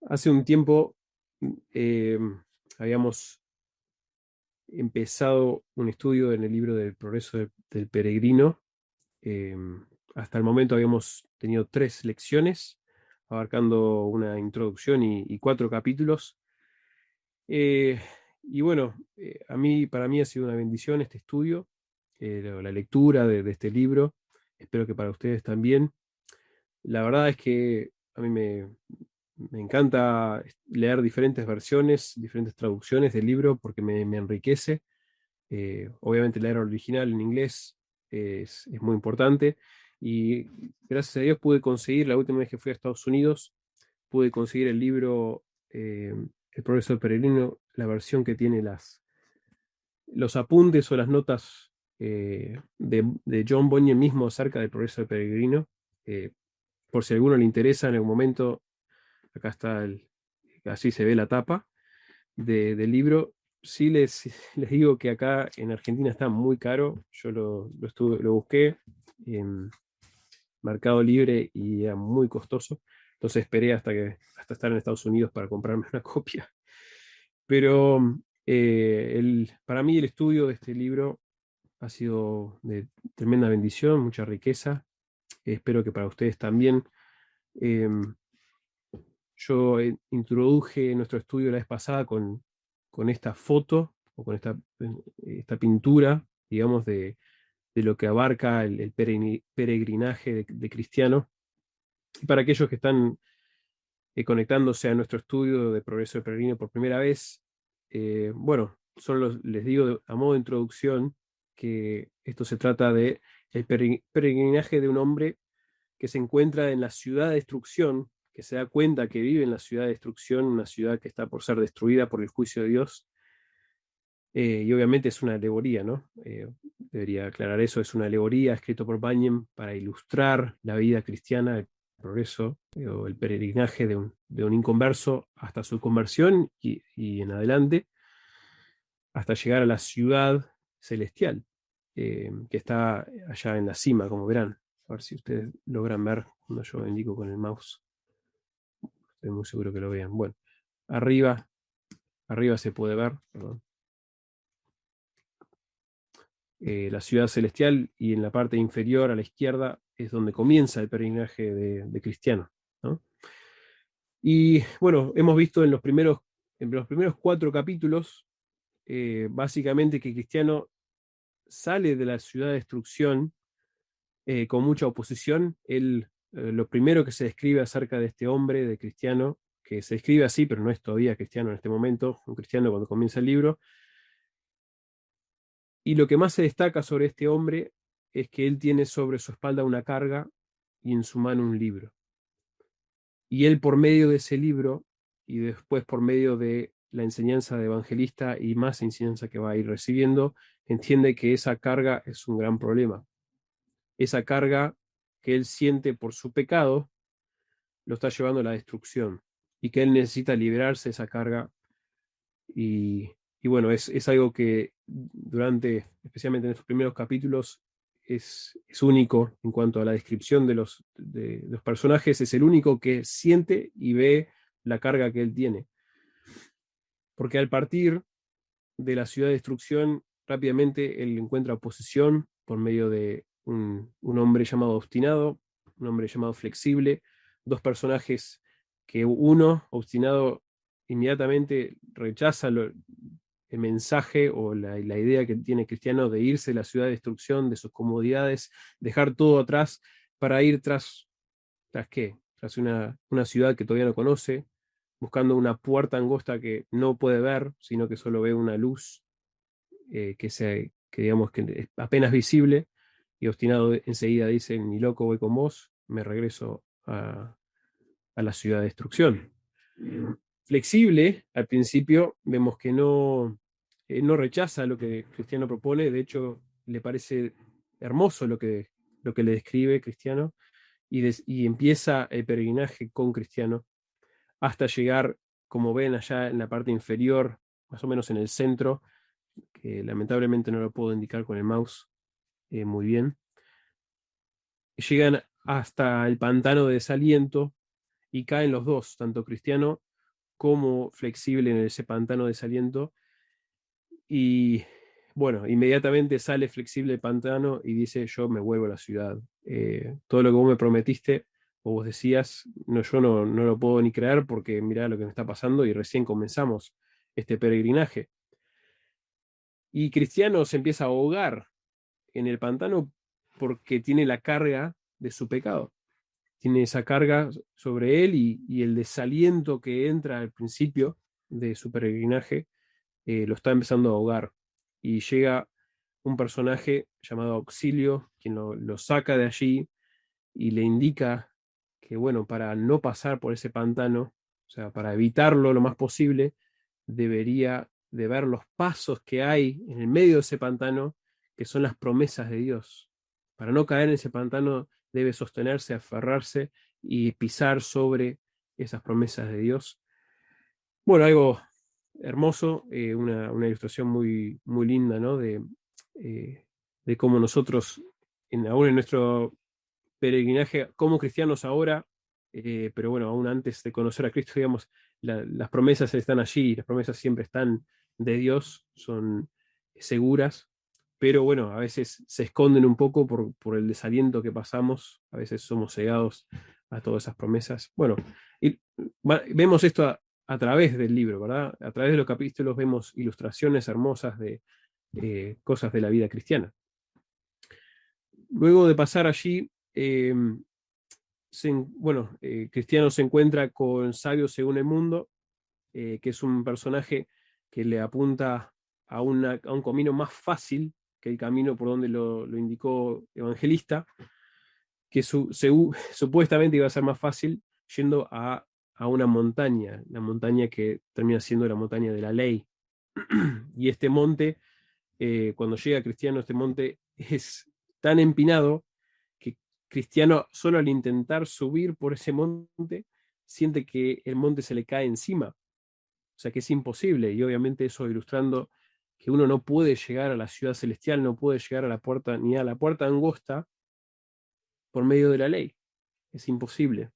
Hace un tiempo eh, habíamos empezado un estudio en el libro del progreso del peregrino. Eh, Hasta el momento habíamos tenido 3 lecciones, abarcando una introducción y 4 capítulos. Eh, y bueno, para mí ha sido una bendición este estudio, la lectura de este libro. Espero que para ustedes también. La verdad es que a mí me encanta leer diferentes versiones, diferentes traducciones del libro porque me enriquece. Obviamente leer el original en inglés es muy importante y gracias a Dios pude conseguir, la última vez que fui a Estados Unidos, pude conseguir el libro El Progreso del Peregrino, la versión que tiene los apuntes o las notas de John Bunyan mismo acerca del Progreso del Peregrino. Eh, por si a alguno le interesa en algún momento, acá está así se ve la tapa del libro. Sí les digo que acá en Argentina está muy caro. Yo lo busqué en Mercado Libre y era muy costoso. Entonces esperé hasta estar en Estados Unidos para comprarme una copia. Pero para mí el estudio de este libro ha sido de tremenda bendición, mucha riqueza. Espero que para ustedes también. Em, Yo introduje nuestro estudio la vez pasada con esta foto o con esta pintura, digamos, de lo que abarca el peregrinaje de cristiano. Y para aquellos que están conectándose a nuestro estudio de progreso de peregrino por primera vez, bueno, solo les digo a modo de introducción que esto se trata de el peregrinaje de un hombre que se encuentra en la ciudad de destrucción, que se da cuenta que vive en la ciudad de destrucción, una ciudad que está por ser destruida por el juicio de Dios. Y obviamente es una alegoría, ¿no? Debería aclarar eso, es una alegoría escrito por Bunyan para ilustrar la vida cristiana, el progreso o el peregrinaje de un inconverso hasta su conversión y en adelante, hasta llegar a la ciudad celestial, que está allá en la cima, como verán. A ver si ustedes logran ver cuando yo indico con el mouse. Estoy muy seguro que lo vean. Bueno, arriba, arriba se puede ver, perdón, la ciudad celestial y en la parte inferior a la izquierda es donde comienza el peregrinaje de cristiano, ¿no? Y bueno, hemos visto en los primeros 4 capítulos, básicamente que Cristiano sale de la ciudad de destrucción con mucha oposición. Lo primero que se describe acerca de este hombre, de Cristiano, que se describe así, pero no es todavía cristiano en este momento, un cristiano cuando comienza el libro, y lo que más se destaca sobre este hombre es que él tiene sobre su espalda una carga y en su mano un libro. Y él por medio de ese libro y después por medio de la enseñanza de evangelista y más enseñanza que va a ir recibiendo, entiende que esa carga es un gran problema. Esa carga que él siente por su pecado lo está llevando a la destrucción y que él necesita liberarse de esa carga. Y bueno, es algo que especialmente en estos primeros capítulos, es único en cuanto a la descripción de los personajes. Es el único que siente y ve la carga que él tiene. Porque al partir de la ciudad de destrucción, rápidamente él encuentra oposición por medio de un hombre llamado obstinado, un hombre llamado flexible, 2 personajes que uno, obstinado, inmediatamente rechaza el mensaje o la idea que tiene Cristiano de irse de la ciudad de destrucción, de sus comodidades, dejar todo atrás para ir ¿tras qué? Tras una ciudad que todavía no conoce, buscando una puerta angosta que no puede ver, sino que solo ve una luz que digamos que es apenas visible, y obstinado enseguida dice, ni loco voy con vos, me regreso a la ciudad de destrucción. Flexible, al principio vemos que no rechaza lo que Cristiano propone, de hecho le parece hermoso lo que le describe Cristiano, y empieza el peregrinaje con Cristiano hasta llegar, como ven allá en la parte inferior, más o menos en el centro, que lamentablemente no lo puedo indicar con el mouse muy bien. Llegan hasta el pantano de desaliento y caen los dos, tanto Cristiano como flexible en ese pantano de desaliento. Y bueno, inmediatamente sale flexible el pantano y dice, yo me vuelvo a la ciudad. Todo lo que vos me prometiste o vos decías, no, yo no lo puedo ni creer porque mirá lo que me está pasando y recién comenzamos este peregrinaje. Y Cristiano se empieza a ahogar en el pantano porque tiene la carga de su pecado. Tiene esa carga sobre él y el desaliento que entra al principio de su peregrinaje lo está empezando a ahogar. Y llega un personaje llamado Auxilio, quien lo saca de allí y le indica que, bueno, para no pasar por ese pantano, o sea, para evitarlo lo más posible, debería de ver los pasos que hay en el medio de ese pantano, que son las promesas de Dios. Para no caer en ese pantano debe sostenerse, aferrarse y pisar sobre esas promesas de Dios. Bueno, algo hermoso, una ilustración muy, muy linda, ¿no? Eh, de cómo nosotros, aún en nuestro peregrinaje como cristianos ahora, pero bueno, aún antes de conocer a Cristo, digamos, las promesas están allí, las promesas siempre están de Dios, son seguras, pero bueno, a veces se esconden un poco por el desaliento que pasamos, a veces somos cegados a todas esas promesas. Bueno, y vemos esto a través del libro, ¿verdad? A través de los capítulos vemos ilustraciones hermosas de cosas de la vida cristiana. Luego de pasar allí, bueno, Cristiano se encuentra con Sabio según el mundo, que es un personaje que le apunta a un camino más fácil que el camino por donde lo indicó Evangelista, que supuestamente iba a ser más fácil yendo a una montaña, la montaña que termina siendo la montaña de la ley. Y este monte, cuando llega Cristiano, este monte es tan empinado que Cristiano, solo al intentar subir por ese monte, siente que el monte se le cae encima. O sea que es imposible. Y obviamente eso ilustrando que uno no puede llegar a la ciudad celestial, no puede llegar a la puerta, ni a la puerta angosta por medio de la ley. Es imposible.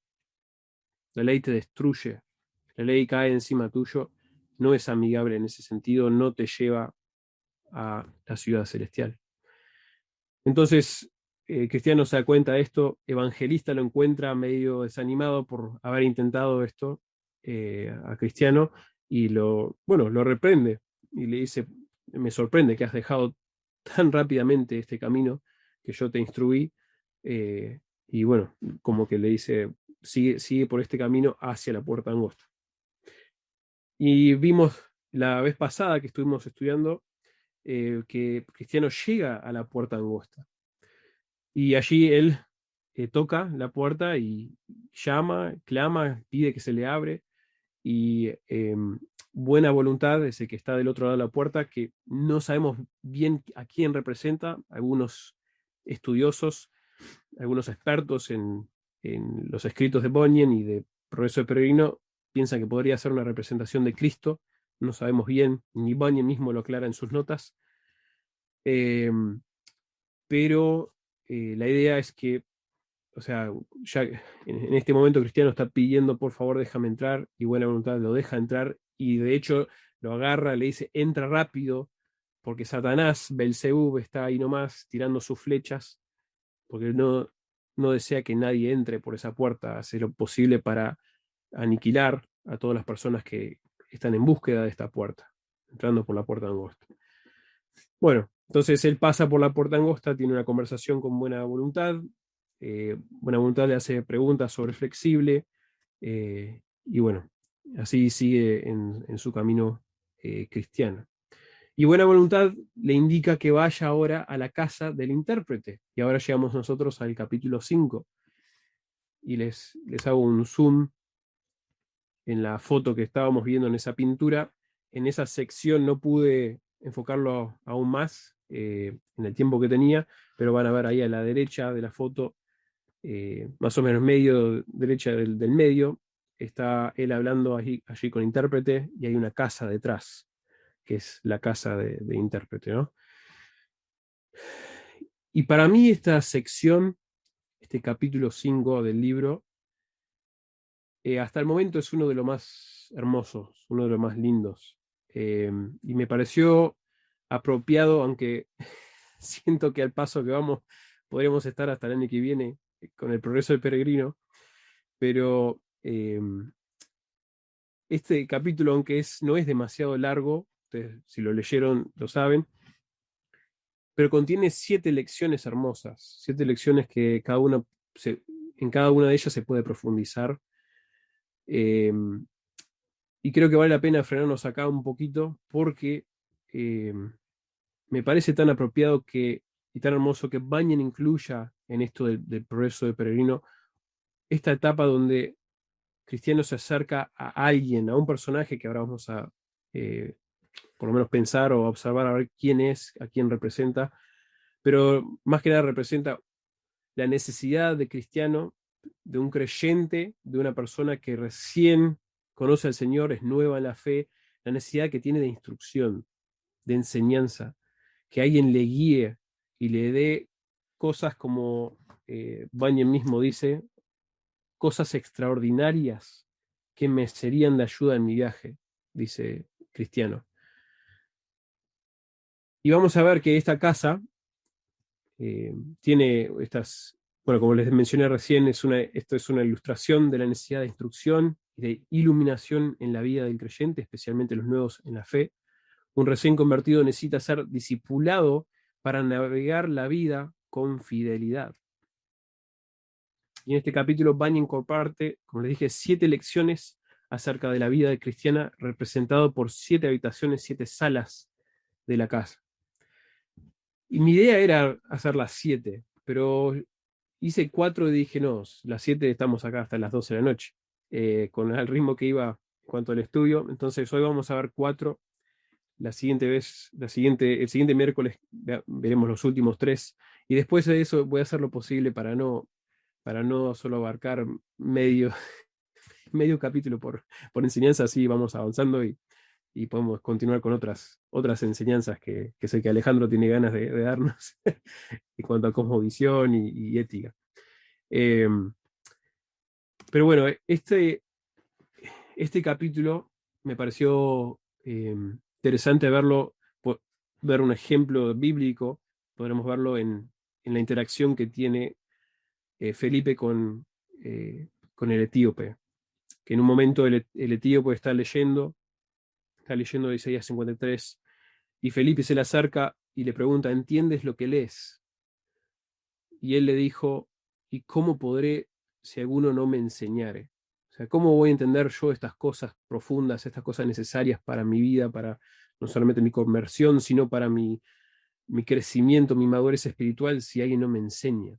La ley te destruye. La ley cae encima tuyo. No es amigable en ese sentido, no te lleva a la ciudad celestial. Entonces, Cristiano se da cuenta de esto, Evangelista lo encuentra medio desanimado por haber intentado esto a Cristiano y bueno, lo reprende y le dice, me sorprende que has dejado tan rápidamente este camino que yo te instruí y bueno, como que le dice, sigue por este camino hacia la puerta angosta. Y vimos la vez pasada que estuvimos estudiando que Cristiano llega a la puerta angosta. Y allí él toca la puerta y llama, clama, pide que se le abre. Y buena voluntad es el que está del otro lado de la puerta, que no sabemos bien a quién representa. Algunos estudiosos, algunos expertos en los escritos de Bunyan y de Progreso de Peregrino piensan que podría ser una representación de Cristo. No sabemos bien, ni Bunyan mismo lo aclara en sus notas. Pero la idea es que, o sea, ya en este momento Cristiano está pidiendo, por favor, déjame entrar, y buena voluntad lo deja entrar, y de hecho lo agarra, le dice, entra rápido, porque Satanás, Belzebub, está ahí nomás tirando sus flechas, porque no desea que nadie entre por esa puerta, hace lo posible para aniquilar a todas las personas que están en búsqueda de esta puerta, entrando por la puerta angosta. Bueno, entonces él pasa por la puerta angosta, tiene una conversación con buena voluntad le hace preguntas sobre flexible, y bueno, así sigue en su camino cristiano. Y buena voluntad le indica que vaya ahora a la casa del intérprete. Y ahora llegamos nosotros al capítulo 5. Y les hago un zoom en la foto que estábamos viendo en esa pintura. En esa sección no pude enfocarlo aún más en el tiempo que tenía, pero van a ver ahí a la derecha de la foto, más o menos medio derecha del medio, está él hablando allí con intérprete y hay una casa detrás, que es la casa de intérprete, ¿no? Y para mí esta sección, este capítulo 5 del libro, hasta el momento es uno de los más hermosos, uno de los más lindos. Y me pareció apropiado, aunque siento que al paso que vamos podríamos estar hasta el año que viene con el progreso del peregrino, pero este capítulo, aunque no es demasiado largo, ustedes si lo leyeron lo saben, pero contiene 7 lecciones hermosas, 7 lecciones que en cada una de ellas se puede profundizar. eh, y creo que vale la pena frenarnos acá un poquito porque eh, me parece tan apropiado y tan hermoso que Bunyan incluya en esto del progreso del peregrino esta etapa donde Cristiano se acerca a alguien, a un personaje que ahora vamos a eh, por lo menos pensar o observar a ver quién es, a quién representa, pero más que nada representa la necesidad de Cristiano, de un creyente, de una persona que recién conoce al Señor, es nueva en la fe, la necesidad que tiene de instrucción, de enseñanza, que alguien le guíe y le dé cosas como Bunyan mismo dice, cosas extraordinarias que me serían de ayuda en mi viaje, dice Cristiano. Y vamos a ver que esta casa tiene bueno, como les mencioné recién, esto es una ilustración de la necesidad de instrucción y de iluminación en la vida del creyente, especialmente los nuevos en la fe. Un recién convertido necesita ser discipulado para navegar la vida con fidelidad. Y en este capítulo Bunyan comparte, como les dije, 7 lecciones acerca de la vida cristiana, representado por 7 habitaciones, 7 salas de la casa. Y mi idea era hacer las 7, pero hice 4 y dije, no, las 7 estamos acá hasta las 12 de la noche, con el ritmo que iba en cuanto al estudio. Entonces hoy vamos a ver 4. El siguiente miércoles veremos los últimos 3. Y después de eso voy a hacer lo posible para no solo abarcar medio, medio capítulo por enseñanza, así vamos avanzando y podemos continuar con otras enseñanzas que sé que Alejandro tiene ganas de darnos en cuanto a cosmovisión y ética. Eh, pero bueno, este capítulo me pareció interesante ver un ejemplo bíblico, podremos verlo en la interacción que tiene Felipe con el etíope, que en un momento el etíope está leyendo Isaías 53, y Felipe se le acerca y le pregunta, ¿entiendes lo que lees? Y él le dijo, ¿y cómo podré si alguno no me enseñare? O sea, ¿cómo voy a entender yo estas cosas profundas, estas cosas necesarias para mi vida, para no solamente mi conversión, sino para mi crecimiento, mi madurez espiritual, si alguien no me enseña?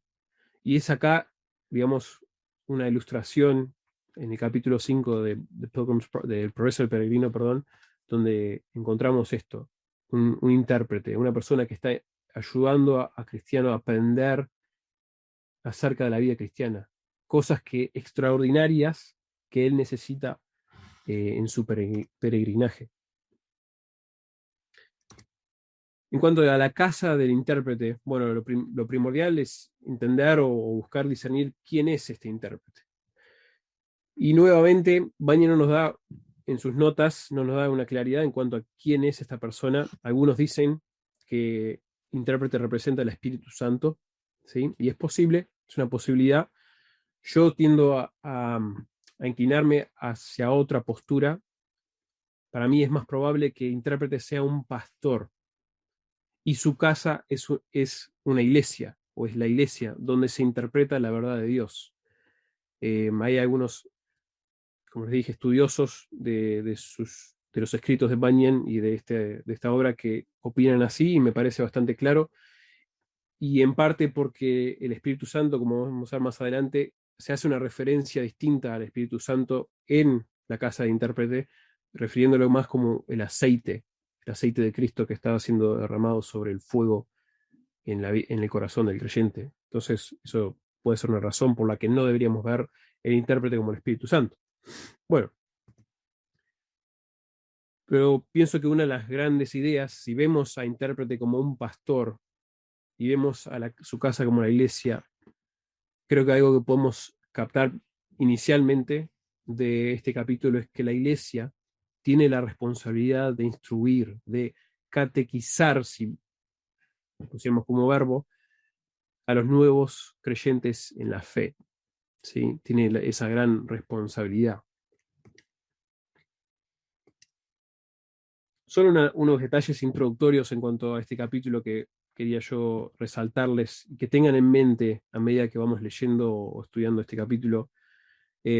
Y es acá, digamos, una ilustración en el capítulo 5 del Progreso del Peregrino, perdón, donde encontramos esto, un intérprete, una persona que está ayudando a Cristiano a aprender acerca de la vida cristiana, cosas extraordinarias que él necesita en su peregrinaje. En cuanto a la casa del intérprete, bueno, lo primordial es entender o buscar discernir quién es este intérprete. Y nuevamente, Bunyan no nos da, en sus notas, no nos da una claridad en cuanto a quién es esta persona. Algunos dicen que intérprete representa el Espíritu Santo, ¿sí? Y es posible, es una posibilidad. Yo tiendo a inclinarme hacia otra postura. Para mí es más probable que intérprete sea un pastor y su casa es una iglesia, o es la iglesia donde se interpreta la verdad de Dios. Hay algunos, como les dije, estudiosos de los escritos de Bunyan y de esta obra que opinan así, y me parece bastante claro, y en parte porque el Espíritu Santo, como vamos a ver más adelante, se hace una referencia distinta al Espíritu Santo en la casa de intérprete, refiriéndolo más como el aceite de Cristo que estaba siendo derramado sobre el fuego en el corazón del creyente. Entonces, eso puede ser una razón por la que no deberíamos ver el intérprete como el Espíritu Santo. Bueno, pero pienso que una de las grandes ideas, si vemos a intérprete como un pastor y vemos su casa como la iglesia, creo que algo que podemos captar inicialmente de este capítulo es que la iglesia tiene la responsabilidad de instruir, de catequizar, si pusiéramos como verbo, a los nuevos creyentes en la fe. ¿Sí? Tiene esa gran responsabilidad. Solo unos detalles introductorios en cuanto a este capítulo que quería yo resaltarles y que tengan en mente a medida que vamos leyendo o estudiando este capítulo.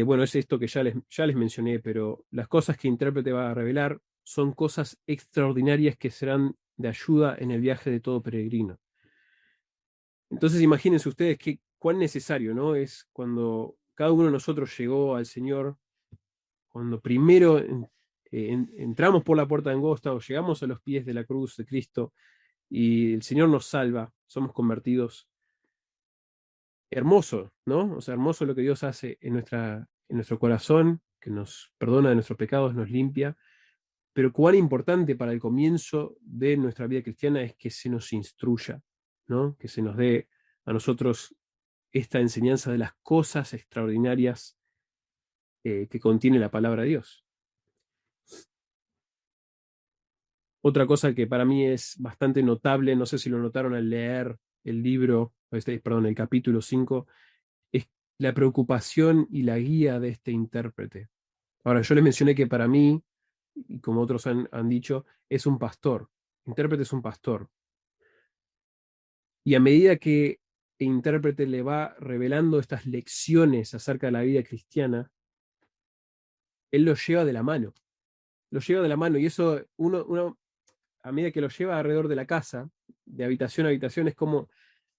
Bueno, es esto que ya les mencioné, pero las cosas que intérprete va a revelar son cosas extraordinarias que serán de ayuda en el viaje de todo peregrino. Entonces imagínense ustedes cuán necesario, ¿no? Es cuando cada uno de nosotros llegó al Señor, cuando primero entramos por la puerta angosta o llegamos a los pies de la cruz de Cristo y el Señor nos salva, somos convertidos. Hermoso, ¿no? O sea, hermoso lo que Dios hace en nuestro corazón, que nos perdona de nuestros pecados, nos limpia, pero cuán importante para el comienzo de nuestra vida cristiana es que se nos instruya, ¿no? Que se nos dé a nosotros esta enseñanza de las cosas extraordinarias que contiene la palabra de Dios. Otra cosa que para mí es bastante notable, no sé si lo notaron al leer el libro, perdón, el capítulo 5, es la preocupación y la guía de este intérprete. Ahora, yo les mencioné que para mí, y como otros han dicho, es un pastor. Intérprete es un pastor. Y a medida que el intérprete le va revelando estas lecciones acerca de la vida cristiana, él lo lleva de la mano. Lo lleva de la mano y eso uno a medida que lo lleva alrededor de la casa, de habitación a habitación, es como,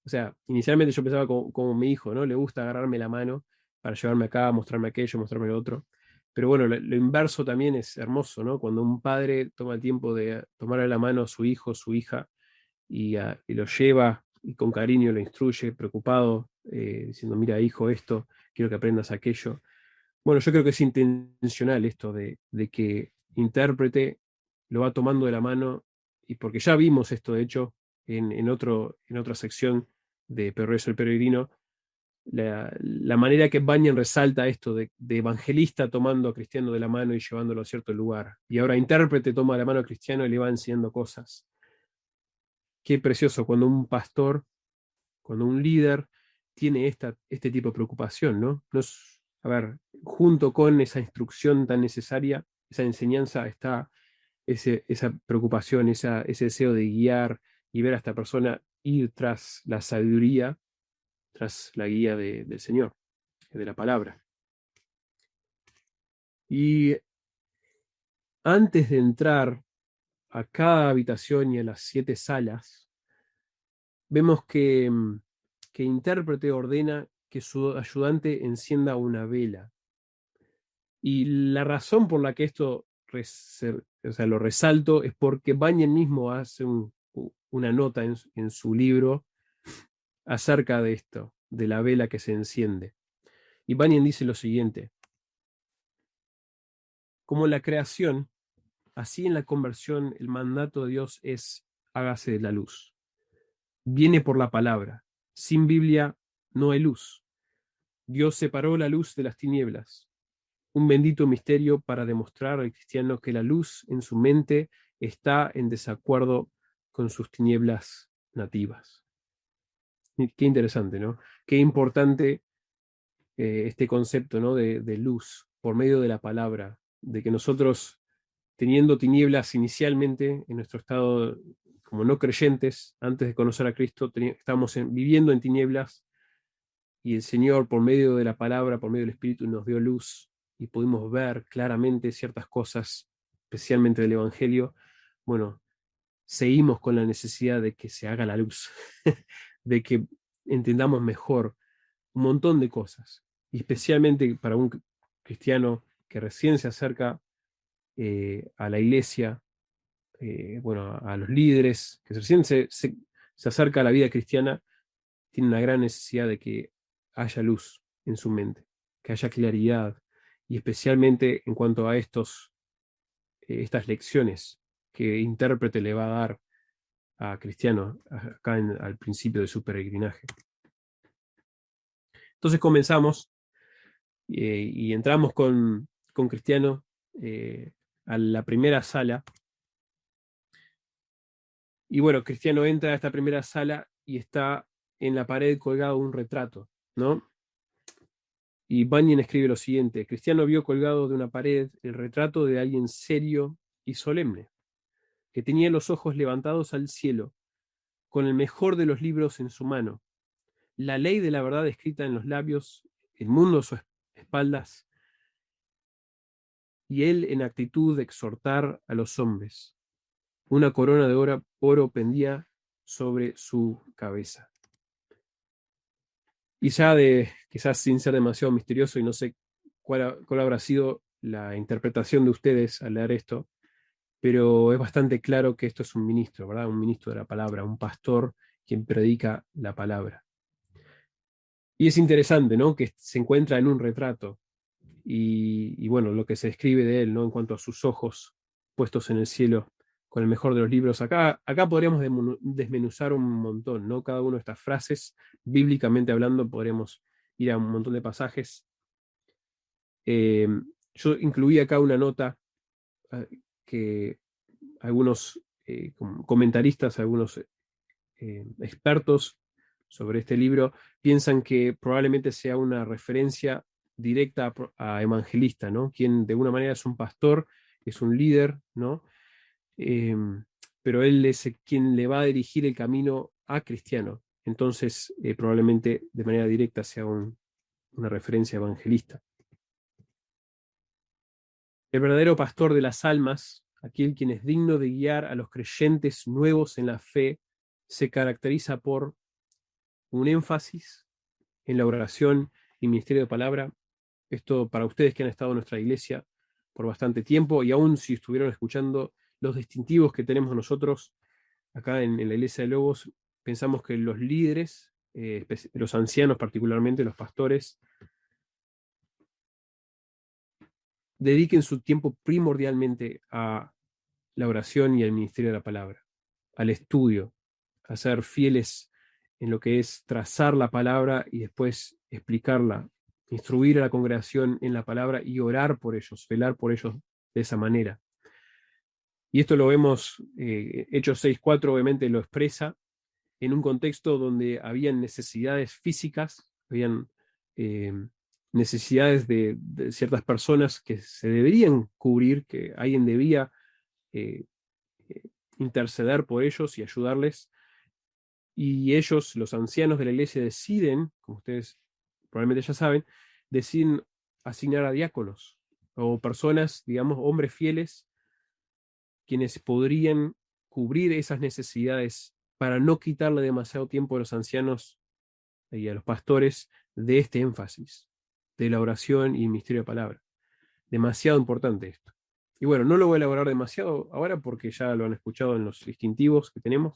o sea, inicialmente yo pensaba como mi hijo, ¿no? Le gusta agarrarme la mano para llevarme acá, mostrarme aquello, mostrarme lo otro. Pero bueno, lo inverso también es hermoso, ¿no? Cuando un padre toma el tiempo de tomarle la mano a su hijo, su hija, y lo lleva y con cariño lo instruye, preocupado, diciendo, mira, hijo, esto, quiero que aprendas aquello. Bueno, yo creo que es intencional esto de que intérprete lo va tomando de la mano, y porque ya vimos esto, de hecho, en otra sección de Progreso el Peregrino, la manera que Bunyan resalta esto de evangelista tomando a Cristiano de la mano y llevándolo a cierto lugar. Y ahora intérprete toma la mano a Cristiano y le va enseñando cosas. Qué precioso cuando un pastor, cuando un líder tiene este tipo de preocupación, ¿no? A ver, junto con esa instrucción tan necesaria, esa enseñanza, está esa preocupación, ese deseo de guiar y ver a esta persona ir tras la sabiduría, tras la guía del Señor, de la palabra. Y antes de entrar a cada habitación y a las 7 salas, vemos que intérprete ordena que su ayudante encienda una vela. Y la razón por la que esto o sea, lo resalto es porque Bunyan mismo hace una nota en su libro acerca de esto, de la vela que se enciende. Y Bunyan dice lo siguiente: como la creación, así en la conversión el mandato de Dios es hágase la luz. Viene por la palabra. Sin Biblia no hay luz. Dios separó la luz de las tinieblas. Un bendito misterio para demostrar al cristiano que la luz en su mente está en desacuerdo con sus tinieblas nativas. Y qué interesante, ¿no? Qué importante este concepto, ¿no? de luz por medio de la palabra, de que nosotros, teniendo tinieblas inicialmente en nuestro estado como no creyentes, antes de conocer a Cristo, estábamos viviendo en tinieblas, y el Señor, por medio de la palabra, por medio del Espíritu, nos dio luz y pudimos ver claramente ciertas cosas, especialmente del Evangelio. Bueno, seguimos con la necesidad de que se haga la luz, de que entendamos mejor un montón de cosas, y especialmente para un cristiano que recién se acerca a la iglesia, bueno, a los líderes, que recién se acerca a la vida cristiana, tiene una gran necesidad de que haya luz en su mente, que haya claridad, y especialmente en cuanto a estas lecciones que intérprete le va a dar a Cristiano acá al principio de su peregrinaje. Entonces comenzamos, Y entramos con Cristiano a la primera sala. Y bueno, Cristiano entra a esta primera sala y está en la pared colgado un retrato, ¿no? Y Bunyan escribe lo siguiente: Cristiano vio colgado de una pared el retrato de alguien serio y solemne, que tenía los ojos levantados al cielo, con el mejor de los libros en su mano, la ley de la verdad escrita en los labios, el mundo a sus espaldas, y él en actitud de exhortar a los hombres. Una corona de oro pendía sobre su cabeza. Y ya quizás sin ser demasiado misterioso, y no sé cuál habrá sido la interpretación de ustedes al leer esto, pero es bastante claro que esto es un ministro, ¿verdad? Un ministro de la palabra, un pastor quien predica la palabra. Y es interesante, ¿no? Que se encuentra en un retrato y bueno, lo que se describe de él, ¿no? En cuanto a sus ojos puestos en el cielo con el mejor de los libros. Acá podríamos desmenuzar un montón, ¿no? Cada una de estas frases, bíblicamente hablando, podríamos ir a un montón de pasajes. Eh, yo incluí acá una nota que algunos comentaristas, algunos expertos sobre este libro piensan que probablemente sea una referencia directa a Evangelista, ¿no? Quien de alguna manera es un pastor, es un líder, ¿no? Eh, pero él es quien le va a dirigir el camino a Cristiano. Entonces, probablemente de manera directa sea una referencia a Evangelista. El verdadero pastor de las almas, aquel quien es digno de guiar a los creyentes nuevos en la fe, se caracteriza por un énfasis en la oración y ministerio de palabra. Esto para ustedes que han estado en nuestra iglesia por bastante tiempo y aún si estuvieron escuchando los distintivos que tenemos nosotros acá en la iglesia de Lobos, pensamos que los líderes, los ancianos particularmente, los pastores, dediquen su tiempo primordialmente a la oración y al ministerio de la palabra, al estudio, a ser fieles en lo que es trazar la palabra y después explicarla, instruir a la congregación en la palabra y orar por ellos, velar por ellos de esa manera. Y esto lo vemos, Hechos 6:4 obviamente lo expresa, en un contexto donde habían necesidades físicas, habían eh, necesidades de ciertas personas que se deberían cubrir, que alguien debía eh, eh, interceder por ellos y ayudarles. Y ellos, los ancianos de la iglesia, deciden, como ustedes probablemente ya saben, deciden asignar a diáconos o personas, digamos, hombres fieles, quienes podrían cubrir esas necesidades para no quitarle demasiado tiempo a los ancianos y a los pastores de este énfasis, de la oración y el misterio de palabra. Demasiado importante esto. Y bueno, no lo voy a elaborar demasiado ahora porque ya lo han escuchado en los distintivos que tenemos,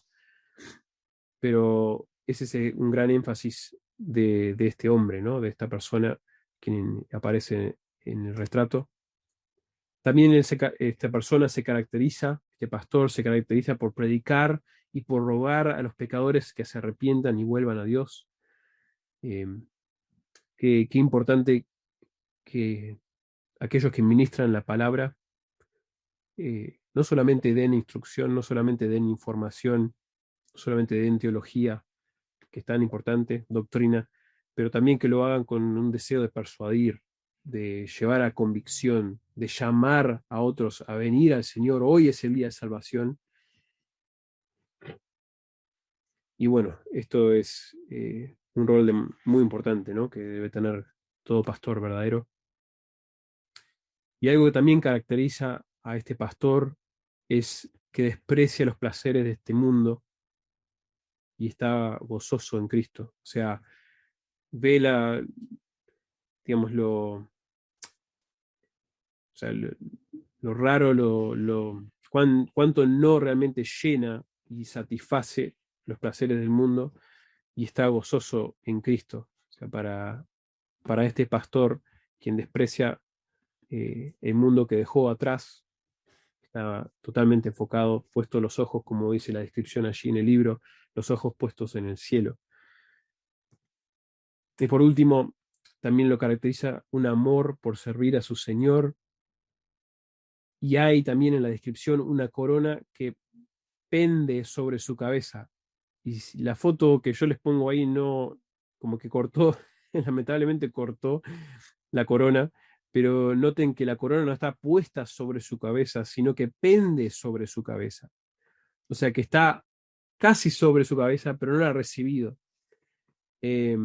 pero ese es un gran énfasis de este hombre, ¿no? De esta persona que aparece en el retrato. También esta persona se caracteriza, este pastor se caracteriza por predicar y por rogar a los pecadores que se arrepientan y vuelvan a Dios. Eh, qué importante que aquellos que ministran la palabra no solamente den instrucción, no solamente den información, no solamente den teología, que es tan importante, doctrina, pero también que lo hagan con un deseo de persuadir, de llevar a convicción, de llamar a otros a venir al Señor. Hoy es el día de salvación. Y bueno, esto es un rol muy importante, ¿no? Que debe tener todo pastor verdadero. Y algo que también caracteriza a este pastor es que desprecia los placeres de este mundo y está gozoso en Cristo. O sea, ve digamos, o sea, lo raro, cuánto no realmente llena y satisface los placeres del mundo y está gozoso en Cristo. O sea, para este pastor, quien desprecia el mundo que dejó atrás, está totalmente enfocado, puesto los ojos, como dice la descripción allí en el libro, los ojos puestos en el cielo. Y por último, también lo caracteriza un amor por servir a su Señor. Y hay también en la descripción una corona que pende sobre su cabeza. Y la foto que yo les pongo ahí no, como que cortó, lamentablemente cortó la corona, pero noten que la corona no está puesta sobre su cabeza, sino que pende sobre su cabeza. O sea que está casi sobre su cabeza, pero no la ha recibido. Eh,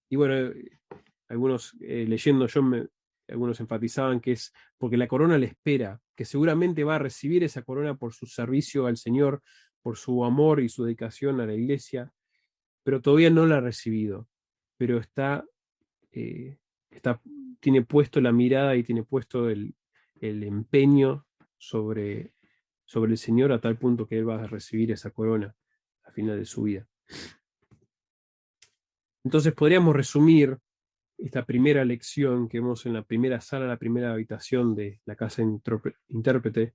y bueno, algunos leyendo algunos enfatizaban que es porque la corona le espera, que seguramente va a recibir esa corona por su servicio al Señor, por su amor y su dedicación a la iglesia, pero todavía no la ha recibido. Pero eh, está, tiene puesto la mirada y tiene puesto el empeño sobre el Señor a tal punto que él va a recibir esa corona al final de su vida. Entonces podríamos resumir esta primera lección que vemos en la primera sala, la primera habitación de la casa intérprete,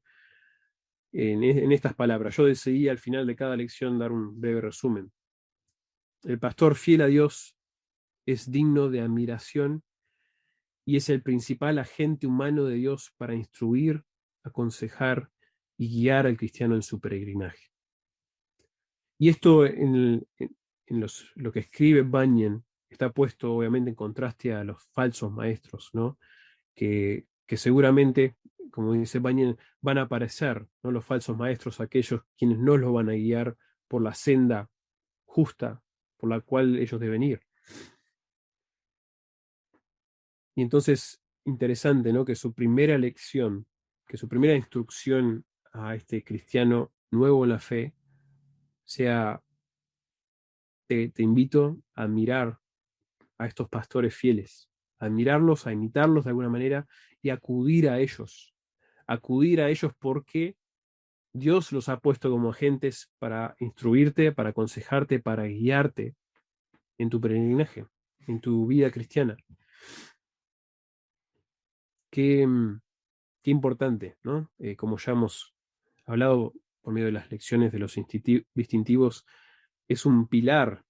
en estas palabras. Yo decidí al final de cada lección dar un breve resumen. El pastor fiel a Dios es digno de admiración y es el principal agente humano de Dios para instruir, aconsejar y guiar al cristiano en su peregrinaje. Y esto lo que escribe Bunyan está puesto obviamente en contraste a los falsos maestros, ¿no? Que seguramente, como dice Bunyan, van a aparecer, ¿no? Los falsos maestros, aquellos quienes no los van a guiar por la senda justa por la cual ellos deben ir. Y entonces, interesante, ¿no? Que su primera lección, que su primera instrucción a este cristiano nuevo en la fe sea, te invito a admirar a estos pastores fieles, a admirarlos, a imitarlos de alguna manera y acudir a ellos porque Dios los ha puesto como agentes para instruirte, para aconsejarte, para guiarte en tu peregrinaje, en tu vida cristiana. Qué, qué importante, ¿no? Como ya hemos hablado por medio de las lecciones de los distintivos, es un pilar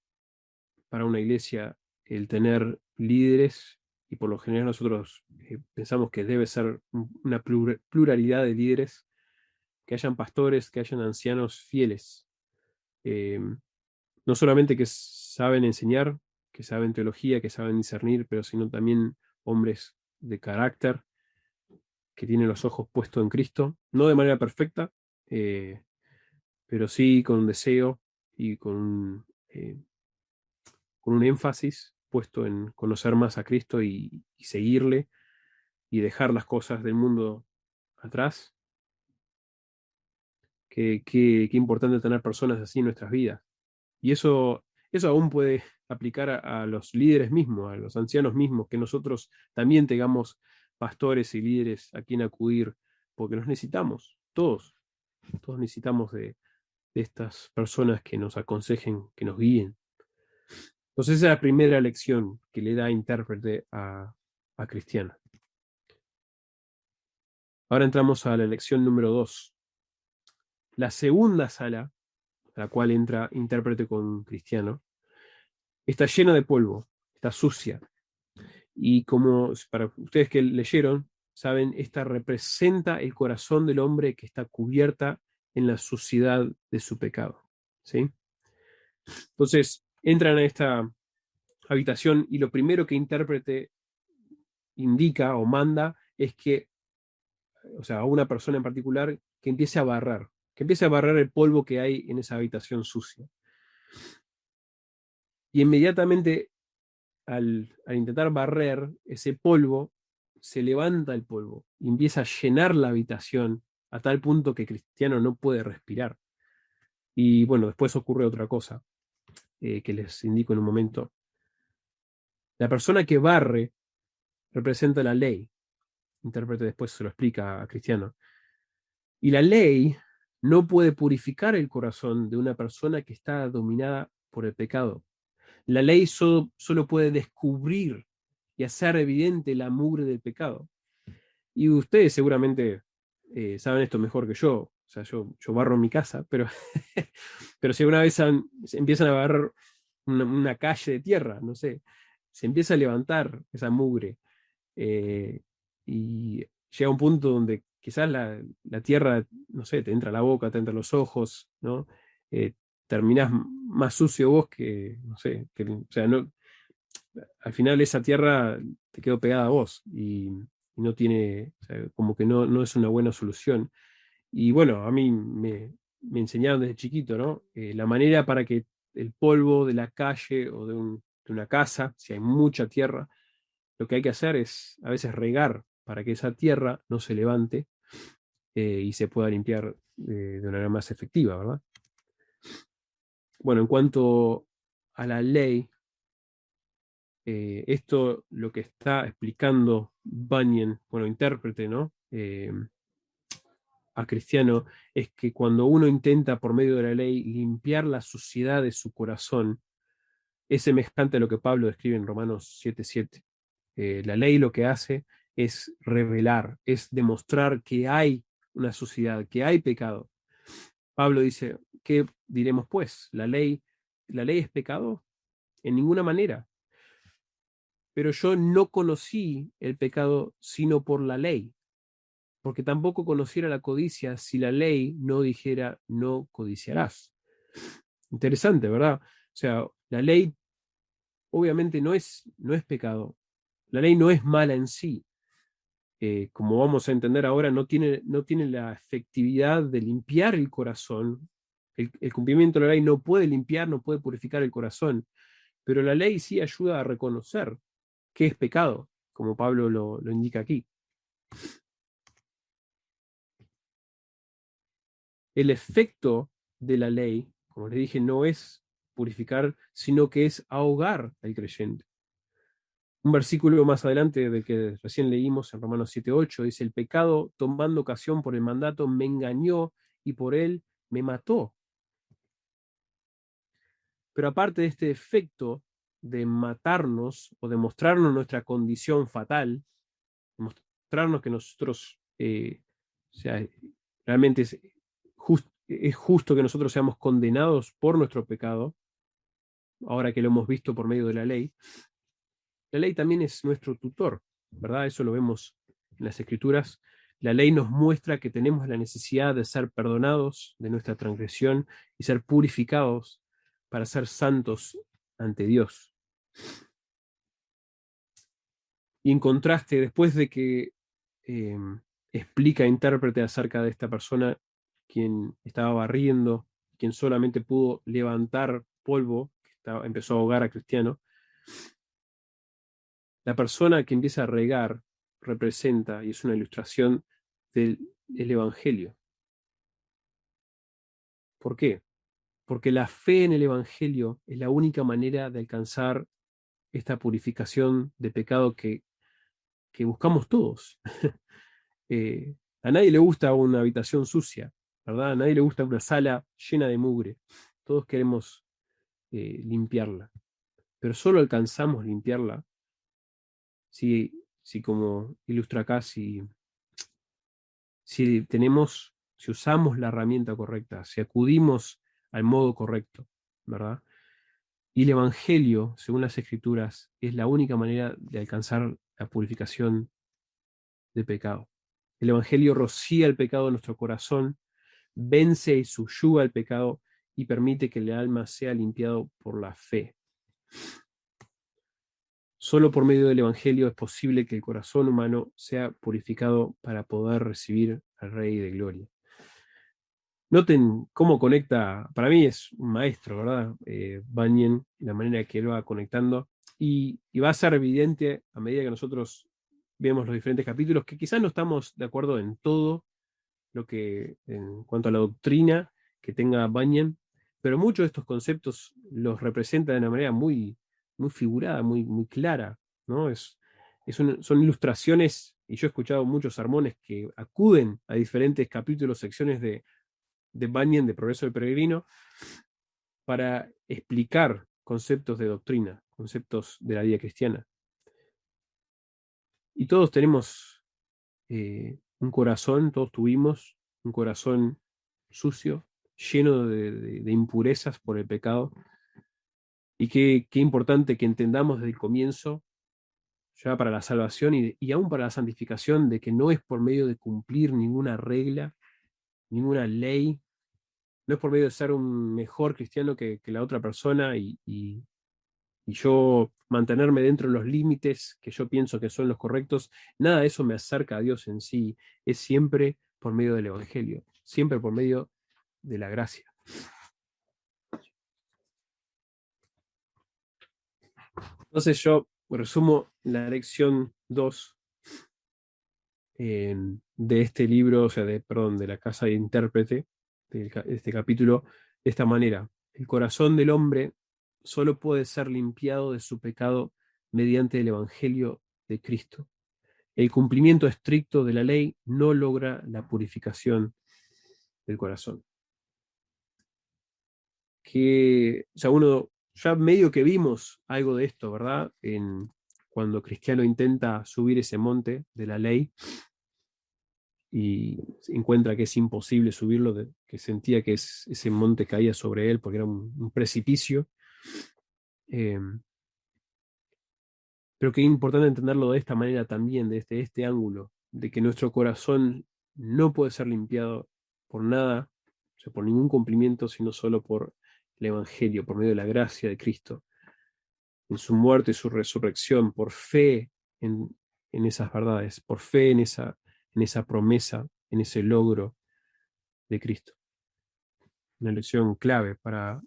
para una iglesia el tener líderes, y por lo general nosotros pensamos que debe ser una pluralidad de líderes, que hayan pastores, que hayan ancianos fieles, eh, no solamente que saben enseñar, que saben teología, que saben discernir, pero sino también hombres de carácter, que tienen los ojos puestos en Cristo, no de manera perfecta, eh, pero sí con un deseo y con un énfasis puesto en conocer más a Cristo y seguirle y dejar las cosas del mundo atrás. Qué importante tener personas así en nuestras vidas. Y eso aún puede aplicar a los líderes mismos, a los ancianos mismos, que nosotros también tengamos pastores y líderes a quien acudir, porque los necesitamos, todos necesitamos de estas personas que nos aconsejen, que nos guíen. Entonces esa es la primera lección que le da intérprete a Cristiano. Ahora entramos a la lección número 2. La segunda sala, a la cual entra intérprete con Cristiano, está llena de polvo, está sucia. Y como para ustedes que leyeron, saben, esta representa el corazón del hombre que está cubierta en la suciedad de su pecado. ¿Sí? Entonces, entran a esta habitación y lo primero que intérprete indica o manda es que, o sea, a una persona en particular, que empiece a barrer el polvo que hay en esa habitación sucia. Y inmediatamente al intentar barrer ese polvo, se levanta el polvo y empieza a llenar la habitación a tal punto que Cristiano no puede respirar. Y bueno, después ocurre otra cosa que les indico en un momento. La persona que barre representa la ley. Intérprete después se lo explica a Cristiano. Y la ley no puede purificar el corazón de una persona que está dominada por el pecado. La ley solo puede descubrir y hacer evidente la mugre del pecado. Y ustedes seguramente saben esto mejor que yo. O sea, yo barro mi casa, pero, pero si alguna vez empiezan a barrer una calle de tierra, no sé, se empieza a levantar esa mugre. eh, y llega un punto donde quizás la tierra, no sé, te entra a la boca, te entra a los ojos, ¿no? Eh, terminás más sucio vos que, no sé, o sea, no, al final esa tierra te quedó pegada a vos y no tiene, o sea, como que no es una buena solución. Y bueno, a mí me enseñaron desde chiquito, ¿no? La manera para que el polvo de la calle o de una casa, si hay mucha tierra, lo que hay que hacer es a veces regar para que esa tierra no se levante y se pueda limpiar de una manera más efectiva, ¿verdad? Bueno, en cuanto a la ley, esto lo que está explicando Bunyan, bueno, intérprete, ¿no? A Cristiano, es que cuando uno intenta por medio de la ley limpiar la suciedad de su corazón, es semejante a lo que Pablo describe en Romanos 7:7. La ley lo que hace es revelar, es demostrar que hay una suciedad, que hay pecado. Pablo dice, ¿qué diremos pues? La ley es pecado? En ninguna manera. Pero yo no conocí el pecado sino por la ley, porque tampoco conociera la codicia si la ley no dijera no codiciarás. Interesante, ¿verdad? O sea, la ley obviamente no es pecado. La ley no es mala en sí. Como vamos a entender ahora, no tiene la efectividad de limpiar el corazón. El cumplimiento de la ley no puede limpiar, no puede purificar el corazón, pero la ley sí ayuda a reconocer qué es pecado, como Pablo lo indica aquí. El efecto de la ley, como les dije, no es purificar, sino que es ahogar al creyente. Un versículo más adelante del que recién leímos en Romanos 7:8 dice, el pecado tomando ocasión por el mandato me engañó y por él me mató. Pero aparte de este efecto de matarnos o de mostrarnos nuestra condición fatal, mostrarnos que nosotros, o sea, realmente es justo que nosotros seamos condenados por nuestro pecado, ahora que lo hemos visto por medio de la ley también es nuestro tutor, ¿verdad? Eso lo vemos en las Escrituras. La ley nos muestra que tenemos la necesidad de ser perdonados de nuestra transgresión y ser purificados para ser santos ante Dios. Y en contraste, después de que eh, explica intérprete acerca de esta persona, quien estaba barriendo, quien solamente pudo levantar polvo, empezó a ahogar a Cristiano, la persona que empieza a regar representa y es una ilustración del Evangelio. ¿Por qué? Porque la fe en el Evangelio es la única manera de alcanzar esta purificación de pecado que buscamos todos. A nadie le gusta una habitación sucia, ¿verdad? A nadie le gusta una sala llena de mugre. Todos queremos limpiarla, pero solo alcanzamos limpiarla si como ilustra acá, si usamos la herramienta correcta, si acudimos al modo correcto, ¿verdad? Y el Evangelio, según las Escrituras, es la única manera de alcanzar la purificación de pecado. El Evangelio rocía el pecado en nuestro corazón, vence y subyuga el pecado y permite que el alma sea limpiado por la fe. Solo por medio del Evangelio es posible que el corazón humano sea purificado para poder recibir al Rey de Gloria. Noten cómo conecta, para mí es un maestro, ¿verdad? Bunyan, la manera que él va conectando, y va a ser evidente a medida que nosotros vemos los diferentes capítulos, que quizás no estamos de acuerdo en todo lo que, en cuanto a la doctrina que tenga Bunyan, pero muchos de estos conceptos los representa de una manera muy figurada, muy clara, ¿no? Son ilustraciones, y yo he escuchado muchos sermones que acuden a diferentes capítulos, secciones de Bunyan, de Progreso del Peregrino, para explicar conceptos de doctrina, conceptos de la vida cristiana. Y todos tenemos un corazón, todos tuvimos un corazón sucio, lleno de impurezas por el pecado. Y qué importante que entendamos desde el comienzo, ya para la salvación y aún para la santificación, de que no es por medio de cumplir ninguna regla, ninguna ley, no es por medio de ser un mejor cristiano que la otra persona y yo mantenerme dentro de los límites que yo pienso que son los correctos. Nada de eso me acerca a Dios en sí. Es siempre por medio del Evangelio, siempre por medio de la gracia. Entonces yo resumo la lección 2 de este libro, o sea, perdón, de la casa de intérprete, de este capítulo, de esta manera. El corazón del hombre solo puede ser limpiado de su pecado mediante el Evangelio de Cristo. El cumplimiento estricto de la ley no logra la purificación del corazón. Que, o sea, uno ya medio que vimos algo de esto, ¿verdad? Cuando Cristiano intenta subir ese monte de la ley y encuentra que es imposible subirlo, que sentía que ese monte caía sobre él porque era un precipicio. Eh, pero que es importante entenderlo de esta manera también, desde este ángulo, de que nuestro corazón no puede ser limpiado por nada, o sea, por ningún cumplimiento, sino solo por el Evangelio, por medio de la gracia de Cristo, en su muerte y su resurrección, por fe en esas verdades, por fe en esa promesa, en ese logro de Cristo. Una lección clave para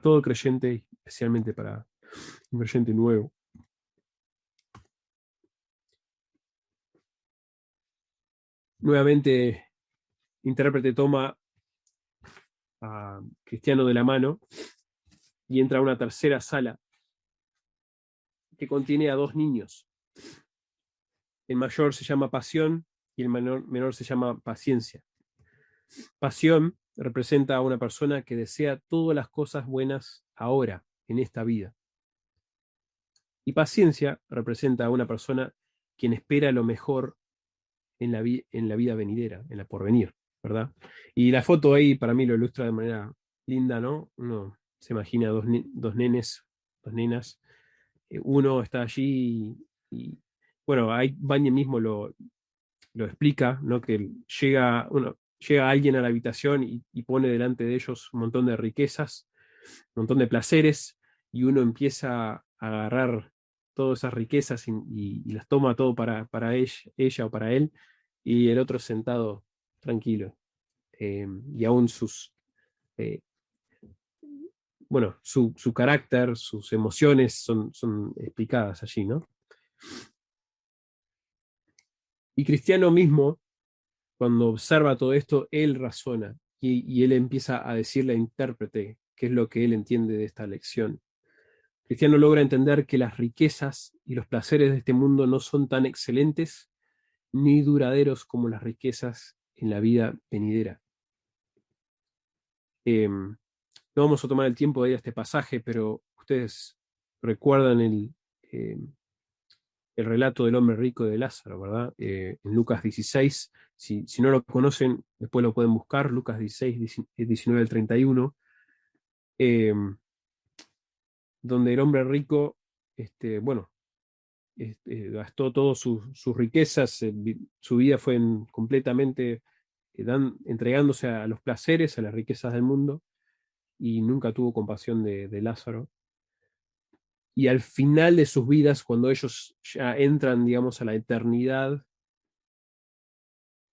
todo creyente, especialmente para un creyente nuevo. Nuevamente, intérprete toma a Cristiano de la mano y entra a una tercera sala que contiene a dos niños. El mayor se llama Pasión y el menor se llama Paciencia. Pasión representa a una persona que desea todas las cosas buenas ahora, en esta vida. Y paciencia representa a una persona quien espera lo mejor en la vida venidera, en la porvenir, ¿verdad? Y la foto ahí para mí lo ilustra de manera linda, ¿no? Uno se imagina dos nenes, dos nenas. Uno está allí bueno, ahí Bañe mismo lo explica, ¿no? Que llega alguien a la habitación y pone delante de ellos un montón de riquezas, un montón de placeres, y uno empieza a agarrar todas esas riquezas y las toma todo para ella o para él, y el otro sentado tranquilo. Y aún eh, su carácter, sus emociones son explicadas allí, ¿no? Y Cristiano mismo, cuando observa todo esto, él razona y él empieza a decirle a intérprete qué es lo que él entiende de esta lección. Cristiano logra entender que las riquezas y los placeres de este mundo no son tan excelentes ni duraderos como las riquezas en la vida venidera. No vamos a tomar el tiempo de ir a este pasaje, pero ustedes recuerdan eh, el relato del hombre rico de Lázaro, ¿verdad? En Lucas 16, si no lo conocen, después lo pueden buscar, Lucas 16, 19 al 31, eh, donde el hombre rico, bueno, gastó todas sus riquezas, su vida fue completamente entregándose a los placeres, a las riquezas del mundo, y nunca tuvo compasión de Lázaro. Y al final de sus vidas, cuando ellos ya entran, digamos, a la eternidad,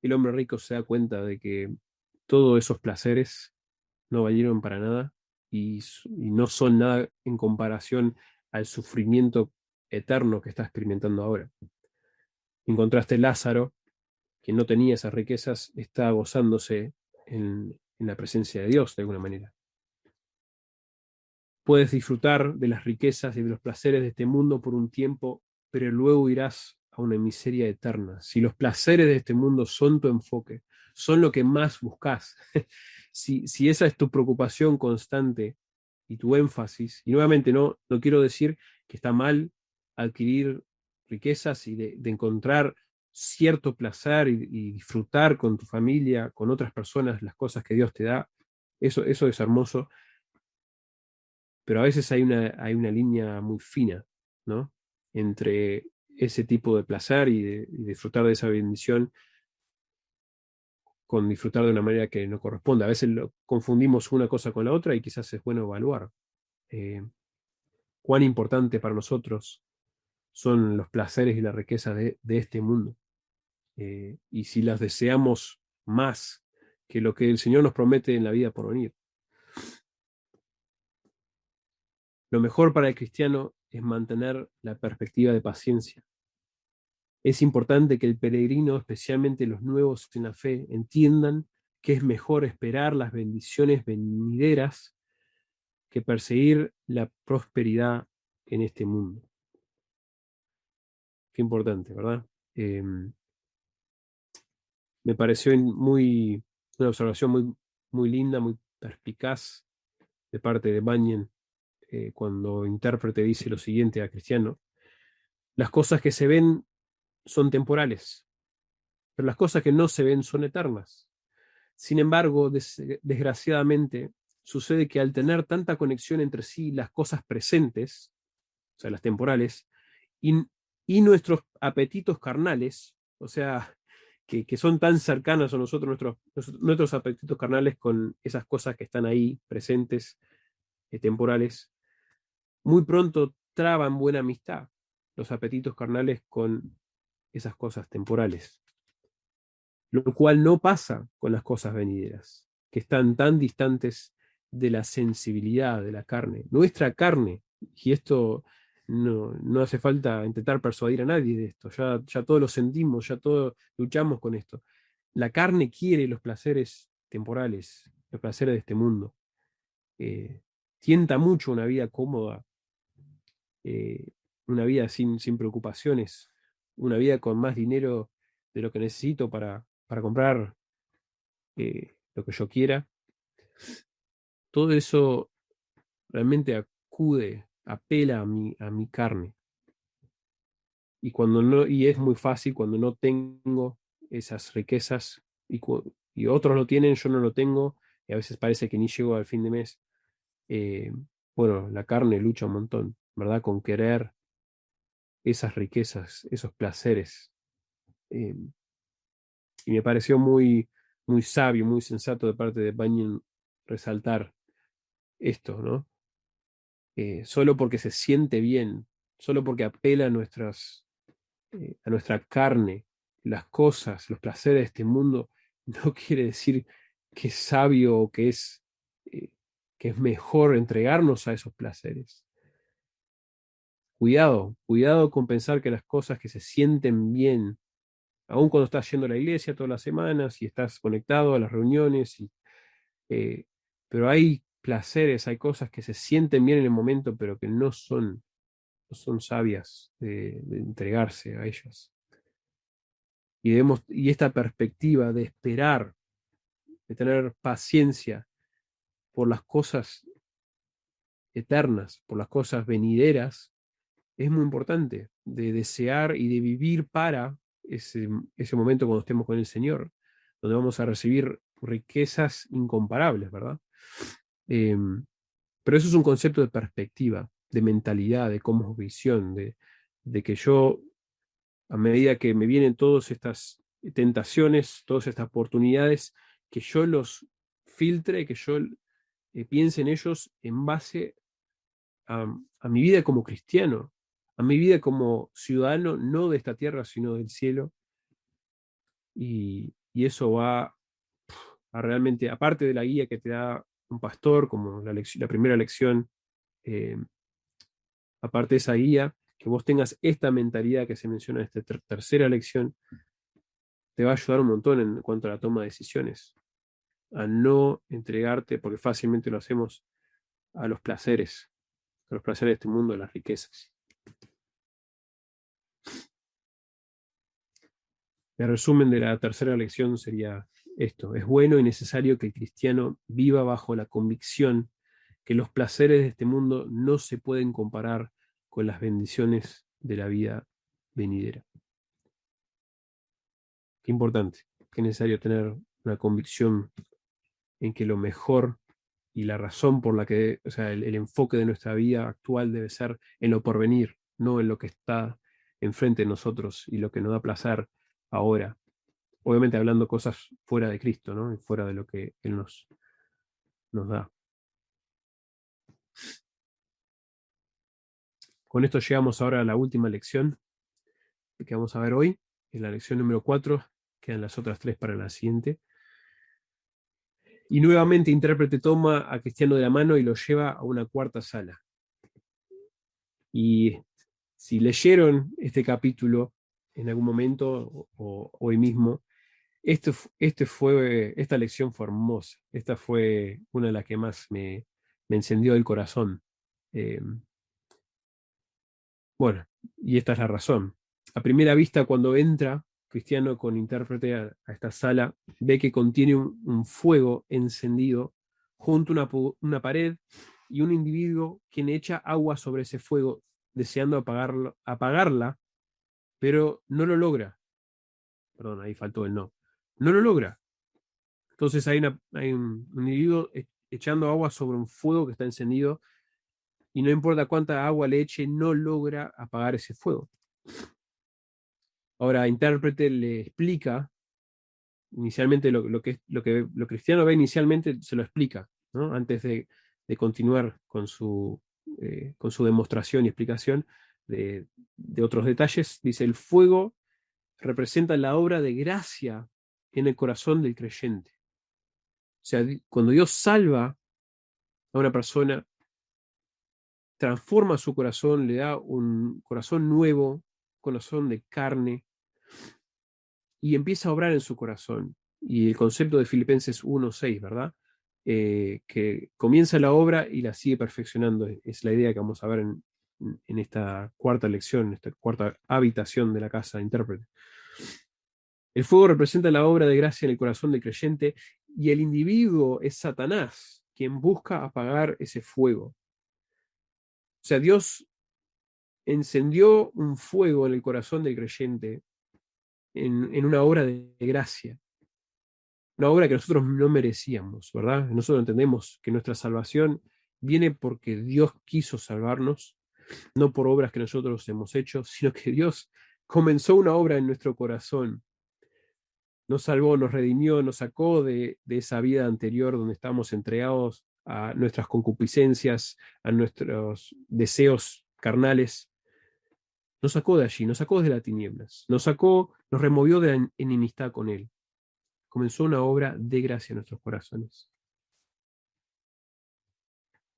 el hombre rico se da cuenta de que todos esos placeres no valieron para nada y no son nada en comparación al sufrimiento eterno que está experimentando ahora. En contraste, Lázaro, que no tenía esas riquezas, está gozándose en la presencia de Dios de alguna manera. Puedes disfrutar de las riquezas y de los placeres de este mundo por un tiempo, pero luego irás a una miseria eterna. Si los placeres de este mundo son tu enfoque, son lo que más buscas, si esa es tu preocupación constante y tu énfasis, y nuevamente no quiero decir que está mal adquirir riquezas y de encontrar cierto placer y disfrutar con tu familia, con otras personas, las cosas que Dios te da, eso es hermoso, pero a veces hay una línea muy fina, ¿no? Entre ese tipo de placer y disfrutar de esa bendición con disfrutar de una manera que no corresponde. A veces confundimos una cosa con la otra y quizás es bueno evaluar eh, cuán importante para nosotros son los placeres y la riqueza de este mundo. Y si las deseamos más que lo que el Señor nos promete en la vida por venir. Lo mejor para el cristiano es mantener la perspectiva de paciencia. Es importante que el peregrino, especialmente los nuevos en la fe, entiendan que es mejor esperar las bendiciones venideras que perseguir la prosperidad en este mundo. Qué importante, ¿verdad? Eh, Me pareció una observación muy linda, muy perspicaz de parte de Bunyan, cuando intérprete dice lo siguiente a Cristiano: las cosas que se ven son temporales, pero las cosas que no se ven son eternas. Sin embargo, desgraciadamente, sucede que al tener tanta conexión entre sí las cosas presentes, o sea, las temporales, y, y nuestros apetitos carnales, o sea, que son tan cercanos a nosotros, nuestros apetitos carnales con esas cosas que están ahí presentes, temporales, muy pronto traban buena amistad los apetitos carnales con esas cosas temporales, lo cual no pasa con las cosas venideras, que están tan distantes de la sensibilidad de la carne. Nuestra carne, y esto no hace falta intentar persuadir a nadie de esto, ya todos lo sentimos, ya todos luchamos con esto. La carne quiere los placeres temporales, los placeres de este mundo. Eh, Tienta mucho una vida cómoda, eh, una vida sin preocupaciones, una vida con más dinero de lo que necesito para comprar lo que yo quiera. Todo eso realmente apela a mi carne. Y cuando no, y es muy fácil cuando no tengo esas riquezas y otros lo tienen, yo no lo tengo, y a veces parece que ni llego al fin de mes. eh, bueno, la carne lucha un montón, ¿verdad? Con querer esas riquezas, esos placeres. Eh, y me pareció muy sabio, muy sensato de parte de Bunyan resaltar esto, ¿no? Solo porque se siente bien, solo porque apela a nuestra carne, las cosas, los placeres de este mundo, no quiere decir que es sabio o eh, que es mejor entregarnos a esos placeres. Cuidado con pensar que las cosas que se sienten bien, aun cuando estás yendo a la iglesia todas las semanas y estás conectado a las reuniones, eh, pero hay placeres, hay cosas que se sienten bien en el momento, pero que no son sabias de entregarse a ellas. Y esta perspectiva de esperar, de tener paciencia por las cosas eternas, por las cosas venideras, es muy importante, de desear y de vivir para ese momento cuando estemos con el Señor, donde vamos a recibir riquezas incomparables, ¿verdad? Eh, pero eso es un concepto de perspectiva, de mentalidad, de cosmovisión, de que yo, a medida que me vienen todas estas tentaciones, todas estas oportunidades, que yo los filtre, que yo piense en ellos en base a mi vida como cristiano, a mi vida como ciudadano, no de esta tierra, sino del cielo. Y eso va a realmente, aparte de la guía que te da un pastor, como la primera lección, eh, aparte de esa guía, que vos tengas esta mentalidad que se menciona en esta tercera lección, te va a ayudar un montón en cuanto a la toma de decisiones, a no entregarte, porque fácilmente lo hacemos, a los placeres de este mundo, a las riquezas. El resumen de la tercera lección sería esto: es bueno y necesario que el cristiano viva bajo la convicción que los placeres de este mundo no se pueden comparar con las bendiciones de la vida venidera. Qué importante, qué necesario tener una convicción en que lo mejor y la razón por la que, o sea, el enfoque de nuestra vida actual debe ser en lo porvenir, no en lo que está enfrente de nosotros y lo que nos da placer ahora. Obviamente hablando cosas fuera de Cristo, ¿no? Y fuera de lo que Él nos da. Con esto llegamos ahora a la última lección que vamos a ver hoy, en la lección número 4, quedan las otras 3 para la siguiente. Y nuevamente intérprete toma a Cristiano de la mano y lo lleva a una cuarta sala. Y si leyeron este capítulo en algún momento o hoy mismo, esta lección fue hermosa. Esta fue una de las que más me encendió el corazón. Eh, bueno, y esta es la razón. A primera vista, cuando entra Cristiano con intérprete a esta sala, ve que contiene un fuego encendido junto a una pared y un individuo quien echa agua sobre ese fuego, deseando apagarla, pero no lo logra. Perdón, ahí faltó el no. No lo logra. Entonces hay un individuo echando agua sobre un fuego que está encendido y no importa cuánta agua le eche, no logra apagar ese fuego. Ahora, intérprete le explica inicialmente lo que Cristiano ve inicialmente, se lo explica, ¿no? Antes de continuar con su demostración y explicación de otros detalles. Dice, el fuego representa la obra de gracia en el corazón del creyente. O sea, cuando Dios salva a una persona, transforma su corazón, le da un corazón nuevo, corazón de carne, y empieza a obrar en su corazón. Y el concepto de Filipenses 1:6, ¿verdad? Que comienza la obra y la sigue perfeccionando. Es la idea que vamos a ver en esta cuarta lección, en esta cuarta habitación de la casa de intérprete. El fuego representa la obra de gracia en el corazón del creyente y el individuo es Satanás, quien busca apagar ese fuego. O sea, Dios encendió un fuego en el corazón del creyente en una obra de gracia, una obra que nosotros no merecíamos, ¿verdad? Nosotros entendemos que nuestra salvación viene porque Dios quiso salvarnos, no por obras que nosotros hemos hecho, sino que Dios comenzó una obra en nuestro corazón. Nos salvó, nos redimió, nos sacó de esa vida anterior donde estábamos entregados a nuestras concupiscencias, a nuestros deseos carnales. Nos sacó de allí, nos sacó de las tinieblas, nos sacó, nos removió de la enemistad con Él. Comenzó una obra de gracia en nuestros corazones.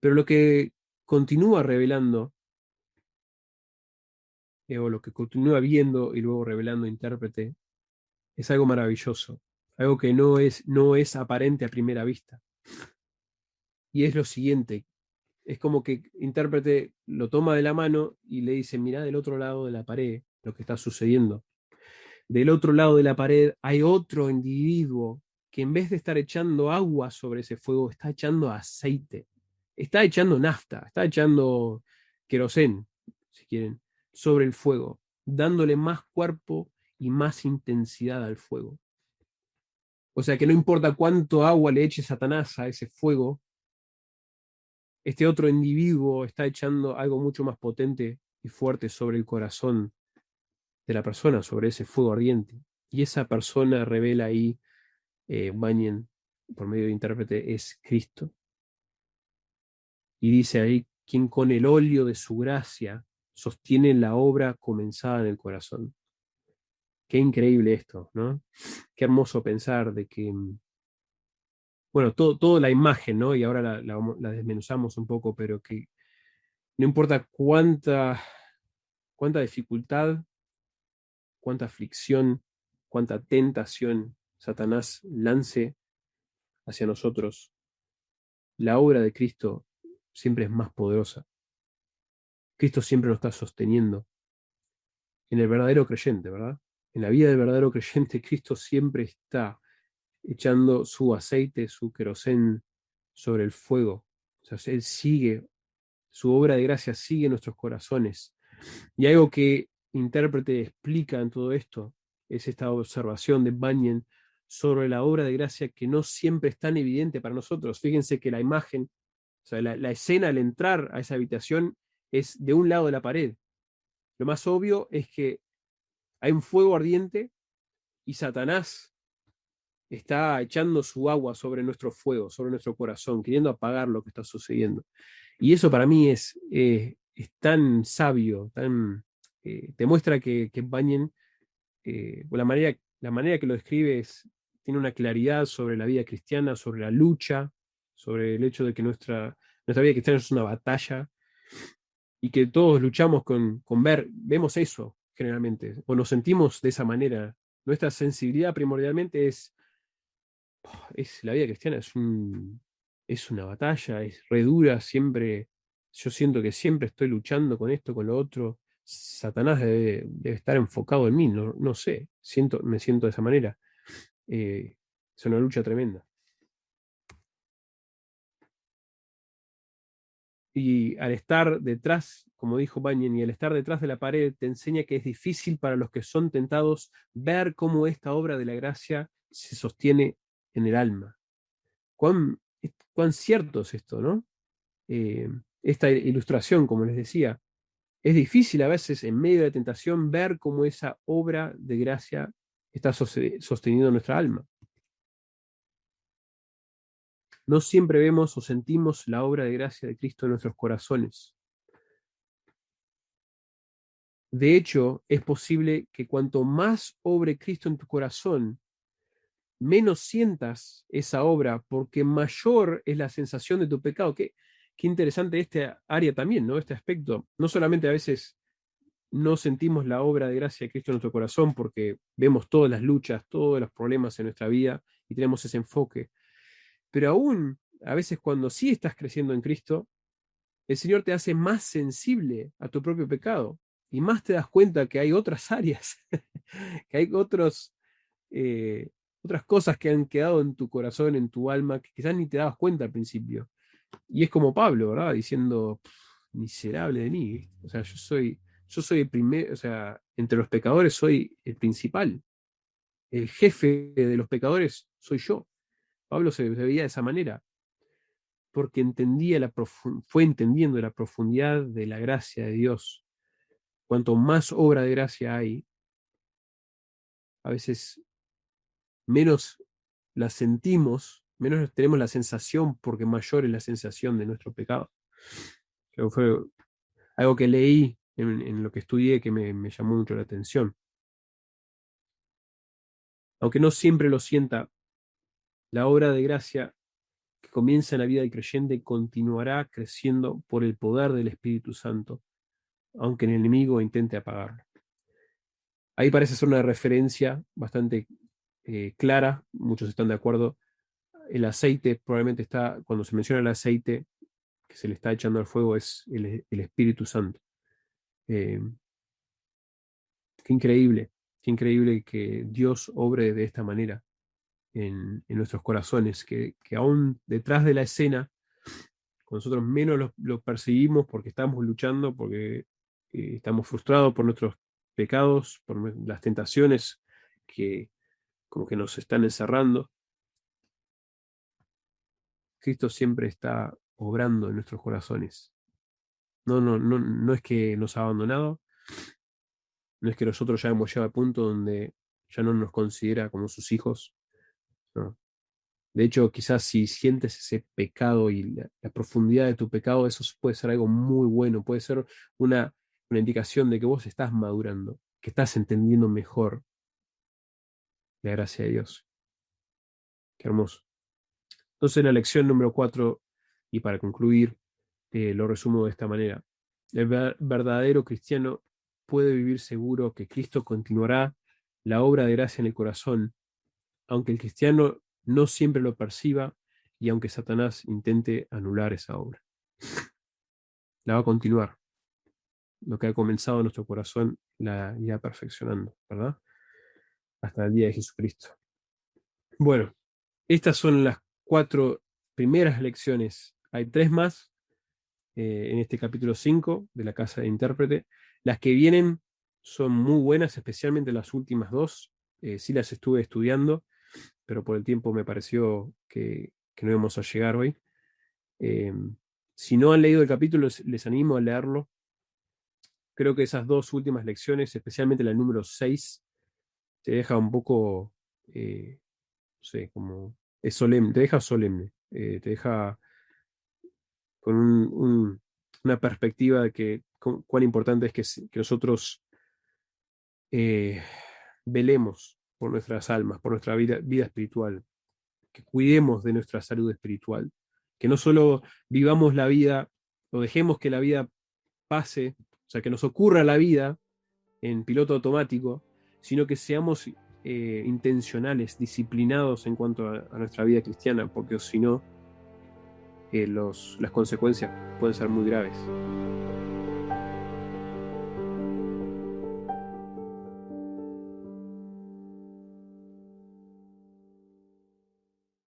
Pero lo que continúa revelando, o lo que continúa viendo y luego revelando intérprete, es algo maravilloso, algo que no es aparente a primera vista. Y es lo siguiente, es como que intérprete lo toma de la mano y le dice, mirá del otro lado de la pared lo que está sucediendo. Del otro lado de la pared hay otro individuo que en vez de estar echando agua sobre ese fuego, está echando aceite, está echando nafta, está echando querosén, si quieren, sobre el fuego, dándole más cuerpo y más intensidad al fuego. O sea que no importa cuánto agua le eche Satanás a ese fuego, este otro individuo está echando algo mucho más potente y fuerte sobre el corazón de la persona, sobre ese fuego ardiente. Y esa persona revela ahí, Bunyan, por medio de intérprete, es Cristo. Y dice ahí, quien con el óleo de su gracia sostiene la obra comenzada en el corazón. Qué increíble esto, ¿no? Qué hermoso pensar de que, bueno, toda la imagen, ¿no? Y ahora la desmenuzamos un poco, pero que no importa cuánta dificultad, cuánta aflicción, cuánta tentación Satanás lance hacia nosotros, la obra de Cristo siempre es más poderosa. Cristo siempre nos está sosteniendo en el verdadero creyente, ¿verdad? En la vida del verdadero creyente, Cristo siempre está echando su aceite, su querosén sobre el fuego. O sea, Él sigue, su obra de gracia sigue en nuestros corazones. Y algo que intérprete explica en todo esto es esta observación de Bunyan sobre la obra de gracia que no siempre es tan evidente para nosotros. Fíjense que la imagen, o sea, la escena al entrar a esa habitación es de un lado de la pared. Lo más obvio es que hay un fuego ardiente y Satanás está echando su agua sobre nuestro fuego, sobre nuestro corazón, queriendo apagar lo que está sucediendo. Y eso para mí es tan sabio, te muestra que Bunyan, la manera que lo describe tiene una claridad sobre la vida cristiana, sobre la lucha, sobre el hecho de que nuestra vida cristiana es una batalla y que todos luchamos vemos eso generalmente, o nos sentimos de esa manera. Nuestra sensibilidad primordialmente es la vida cristiana, es una batalla, es re dura, siempre, yo siento que siempre estoy luchando con esto, con lo otro. Satanás debe estar enfocado en mí, no sé, me siento de esa manera. Es una lucha tremenda. Y al estar detrás, como dijo Bunyan, y al estar detrás de la pared, te enseña que es difícil para los que son tentados ver cómo esta obra de la gracia se sostiene en el alma. Cuán cierto es esto, ¿no? Eh, Esta ilustración, como les decía, es difícil a veces en medio de la tentación ver cómo esa obra de gracia está sosteniendo nuestra alma. No siempre vemos o sentimos la obra de gracia de Cristo en nuestros corazones. De hecho, es posible que cuanto más obre Cristo en tu corazón, menos sientas esa obra, porque mayor es la sensación de tu pecado. Qué interesante este área también, ¿no? Este aspecto. No solamente a veces no sentimos la obra de gracia de Cristo en nuestro corazón porque vemos todas las luchas, todos los problemas en nuestra vida y tenemos ese enfoque, pero aún a veces cuando sí estás creciendo en Cristo, el Señor te hace más sensible a tu propio pecado y más te das cuenta que hay otras áreas, que hay eh, otras cosas que han quedado en tu corazón, en tu alma, que quizás ni te dabas cuenta al principio. Y es como Pablo, ¿verdad? Diciendo, miserable de mí. O sea, yo soy el primer, o sea, entre los pecadores soy el principal. El jefe de los pecadores soy yo. Pablo se veía de esa manera, porque fue entendiendo la profundidad de la gracia de Dios. Cuanto más obra de gracia hay, a veces menos la sentimos, menos tenemos la sensación, porque mayor es la sensación de nuestro pecado. Pero fue algo que leí en lo que estudié que me llamó mucho la atención. Aunque no siempre lo sienta, la obra de gracia que comienza en la vida del creyente continuará creciendo por el poder del Espíritu Santo, aunque el enemigo intente apagarlo. Ahí parece ser una referencia bastante clara, muchos están de acuerdo. El aceite probablemente cuando se menciona el aceite que se le está echando al fuego, es el Espíritu Santo. Eh, qué increíble que Dios obre de esta manera en nuestros corazones, que aún detrás de la escena, con nosotros menos lo percibimos porque estamos luchando, porque estamos frustrados por nuestros pecados, por las tentaciones que como que nos están encerrando. Cristo siempre está obrando en nuestros corazones. No es que nos ha abandonado, no es que nosotros ya hemos llegado al punto donde ya no nos considera como sus hijos. No. De hecho, quizás si sientes ese pecado y la profundidad de tu pecado, eso puede ser algo muy bueno, puede ser una indicación de que vos estás madurando, que estás entendiendo mejor la gracia de Dios. Qué hermoso. Entonces, en la lección número 4, y para concluir, lo resumo de esta manera. El verdadero cristiano puede vivir seguro que Cristo continuará la obra de gracia en el corazón, aunque el cristiano no siempre lo perciba y aunque Satanás intente anular esa obra. La va a continuar. Lo que ha comenzado en nuestro corazón la irá perfeccionando, ¿verdad? Hasta el día de Jesucristo. Bueno, estas son las 4 primeras lecciones. Hay 3 más en este capítulo 5 de la Casa de Intérprete. Las que vienen son muy buenas, especialmente las últimas 2. Sí las estuve estudiando. pero por el tiempo me pareció que no íbamos a llegar hoy. Eh, si no han leído el capítulo, les animo a leerlo. Creo que esas dos últimas lecciones, especialmente la número 6, te deja un poco, no sé, como es solemne, te deja solemne, te deja con una perspectiva de que cuán importante es que nosotros eh, velemos por nuestras almas, por nuestra vida espiritual, que cuidemos de nuestra salud espiritual, que no solo vivamos la vida o dejemos que la vida pase, o sea, que nos ocurra la vida en piloto automático, sino que seamos intencionales, disciplinados en cuanto a nuestra vida cristiana, porque si no, las consecuencias pueden ser muy graves.